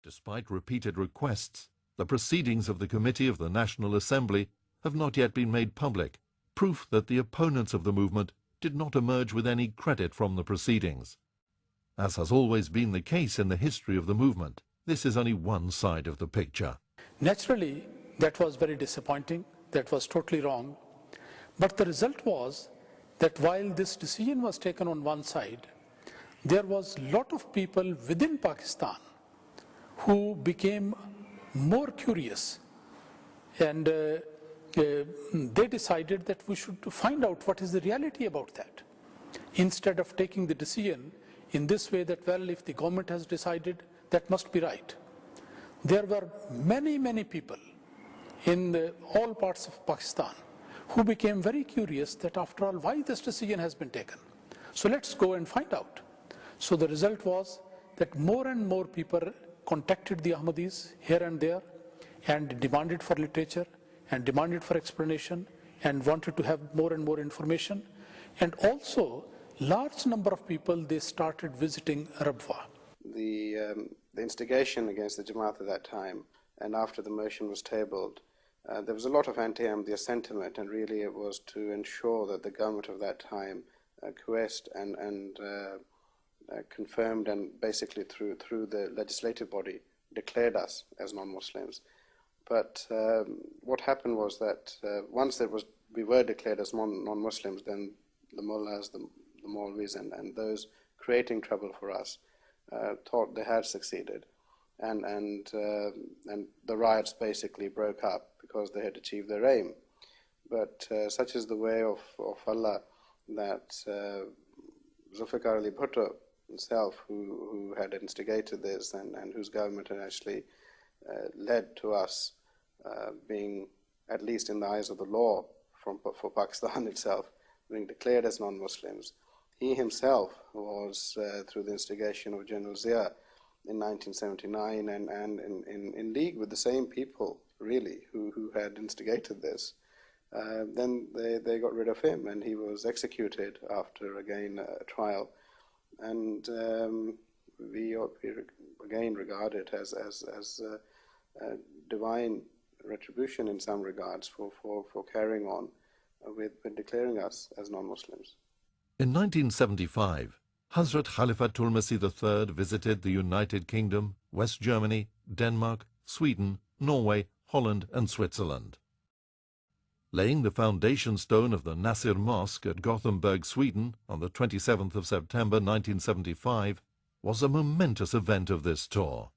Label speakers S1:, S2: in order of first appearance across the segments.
S1: Despite repeated requests, the proceedings of the Committee of the National Assembly have not yet been made public, proof that the opponents of the movement did not emerge with any credit from the proceedings. As has always been the case in the history of the movement, this is only one side of the picture.
S2: Naturally, that was very disappointing. That was totally wrong. But the result was that while this decision was taken on one side, there was a lot of people within Pakistan who became more curious, and they decided that we should find out what is the reality about that. Instead of taking the decision in this way that, well, if the government has decided, that must be right. There were many people in all parts of Pakistan who became very curious that after all, why this decision has been taken. So let's go and find out. So the result was that more and more people contacted the Ahmadis here and there and demanded for literature and demanded for explanation and wanted to have more and more information. And also, large number of people, they started visiting Rabwa.
S3: The instigation against the Jamaat at that time, and after the motion was tabled, there was a lot of anti-Ahmadiyya sentiment, and really it was to ensure that the government of that time coerced and confirmed, and basically through the legislative body declared us as non-Muslims. But what happened was that once we were declared as non-Muslims, then the mullahs, the Maulvis, and those creating trouble for us thought they had succeeded, and the riots basically broke up because they had achieved their aim. But such is the way of Allah that Zulfikar Ali Bhutto himself, who had instigated this and whose government had actually led to us being, at least in the eyes of the law for Pakistan itself, being declared as non-Muslims. He himself was, through the instigation of General Zia in 1979, and in league with the same people, really, who had instigated this. Then they got rid of him, and he was executed after, again, a trial. And we again regard it as divine retribution in some regards for carrying on with declaring us as non-Muslims.
S1: In 1975, Hadhrat Khalifatul Masih III visited the United Kingdom, West Germany, Denmark, Sweden, Norway, Holland and Switzerland. Laying the foundation stone of the Nasir Mosque at Gothenburg, Sweden, on the 27th of September 1975, was a momentous event of this tour.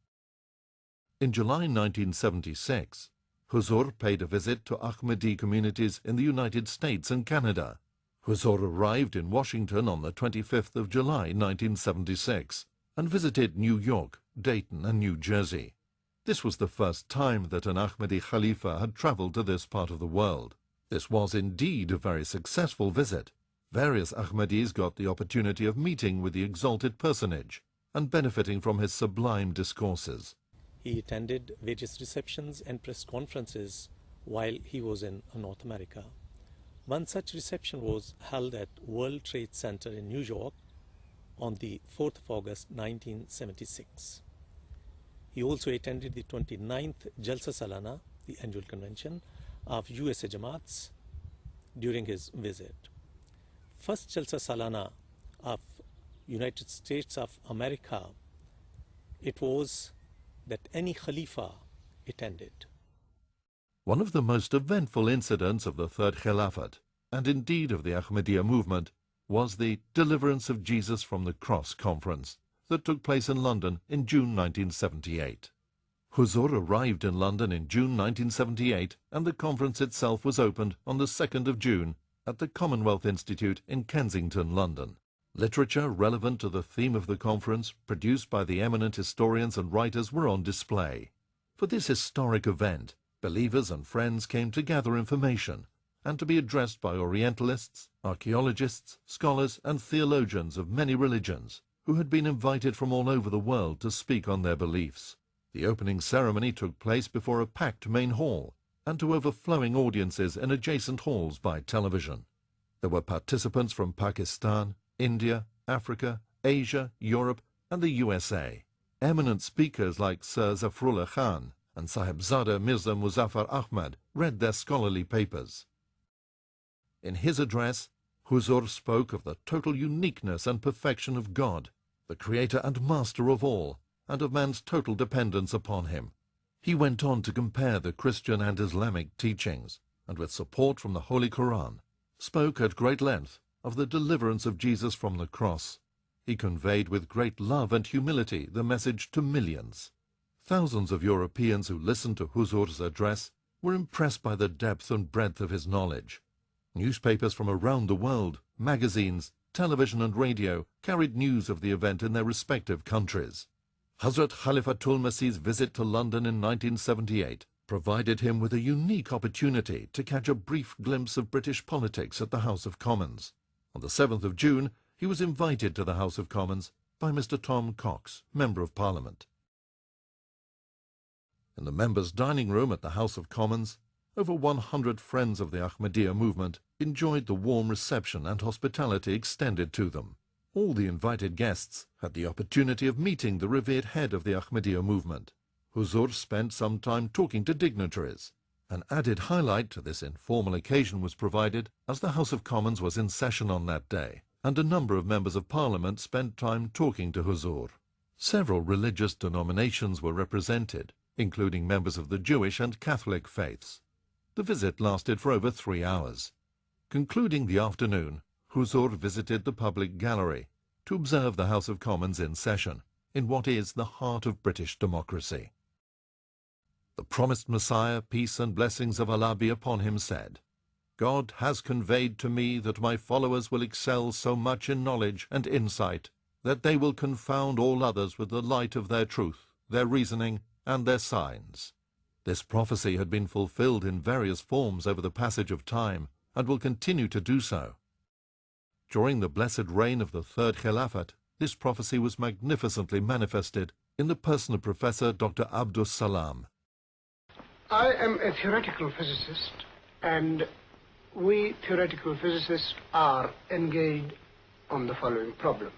S1: In July 1976, Huzur paid a visit to Ahmadi communities in the United States and Canada. Huzur arrived in Washington on the 25th of July 1976 and visited New York, Dayton and New Jersey. This was the first time that an Ahmadi Khalifa had traveled to this part of the world. This was indeed a very successful visit. Various Ahmadis got the opportunity of meeting with the exalted personage and benefiting from his sublime discourses.
S4: He attended various receptions and press conferences while he was in North America. One such reception was held at World Trade Center in New York on the 4th of August 1976. He also attended the 29th Jalsa Salana, the annual convention of USA Jamaats, during his visit. First Jalsa Salana of United States of America, it was that any Khalifa attended.
S1: One of the most eventful incidents of the Third Khilafat, and indeed of the Ahmadiyya movement, was the Deliverance of Jesus from the Cross conference that took place in London in June 1978. Huzur arrived in London in June 1978, and the conference itself was opened on the 2nd of June at the Commonwealth Institute in Kensington, London. Literature relevant to the theme of the conference, produced by the eminent historians and writers, were on display. For this historic event, believers and friends came to gather information and to be addressed by Orientalists, archaeologists, scholars and theologians of many religions who had been invited from all over the world to speak on their beliefs. The opening ceremony took place before a packed main hall and to overflowing audiences in adjacent halls by television. There were participants from Pakistan, India, Africa, Asia, Europe and the USA. Eminent speakers like Sir Zafrullah Khan and Sahibzada Mirza Muzaffar Ahmad read their scholarly papers. In his address, Huzur spoke of the total uniqueness and perfection of God, the creator and master of all, and of man's total dependence upon him. He went on to compare the Christian and Islamic teachings, and with support from the Holy Quran, spoke at great length of the deliverance of Jesus from the cross. He conveyed with great love and humility the message to millions. Thousands of Europeans who listened to Huzur's address were impressed by the depth and breadth of his knowledge. Newspapers from around the world, magazines, television and radio carried news of the event in their respective countries. Hadhrat Khalifatul Masih's visit to London in 1978 provided him with a unique opportunity to catch a brief glimpse of British politics at the House of Commons. On the 7th of June, he was invited to the House of Commons by Mr. Tom Cox, Member of Parliament. In the members' dining room at the House of Commons, over 100 friends of the Ahmadiyya movement enjoyed the warm reception and hospitality extended to them. All the invited guests had the opportunity of meeting the revered head of the Ahmadiyya movement. Huzur spent some time talking to dignitaries. An added highlight to this informal occasion was provided as the House of Commons was in session on that day, and a number of members of Parliament spent time talking to Huzur. Several religious denominations were represented, including members of the Jewish and Catholic faiths. The visit lasted for over 3 hours. Concluding the afternoon, Huzur visited the public gallery to observe the House of Commons in session, in what is the heart of British democracy. The promised Messiah, peace and blessings of Allah be upon him, said, "God has conveyed to me that my followers will excel so much in knowledge and insight that they will confound all others with the light of their truth, their reasoning, and their signs." This prophecy had been fulfilled in various forms over the passage of time, and will continue to do so. During the blessed reign of the Third Khilafat, this prophecy was magnificently manifested in the person of Professor Dr. Abdus Salam.
S5: I am a theoretical physicist, and we theoretical physicists are engaged on the following problem.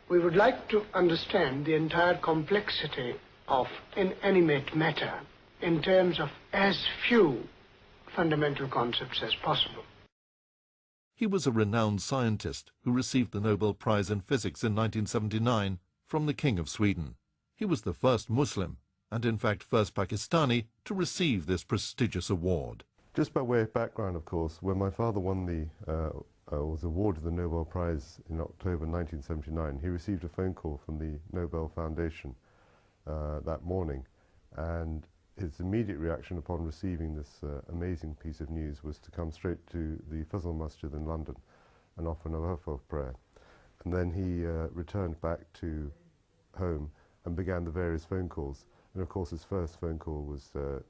S5: We would like to understand the entire complexity of inanimate matter in terms of as few fundamental concepts as possible.
S1: He was a renowned scientist who received the Nobel Prize in Physics in 1979 from the King of Sweden. He was the first Muslim, and in fact first Pakistani, to receive this prestigious award.
S6: Just by way of background, of course, when my father was awarded the Nobel Prize in October 1979, he received a phone call from the Nobel Foundation that morning, and his immediate reaction upon receiving this amazing piece of news was to come straight to the Fazl Masjid in London and offer Nawafil prayer. And then he returned back to home and began the various phone calls. And of course his first phone call was to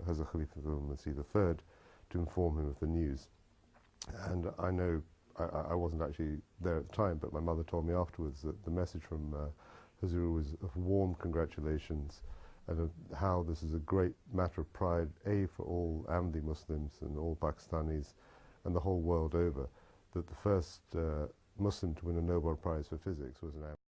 S6: Hadhrat Khalifatul Masih III to inform him of the news. And I know, I wasn't actually there at the time, but my mother told me afterwards that the message from Huzur was of warm congratulations and of how this is a great matter of pride, for all Ahmadi Muslims and all Pakistanis and the whole world over, that the first Muslim to win a Nobel Prize for physics was an Ahmadi.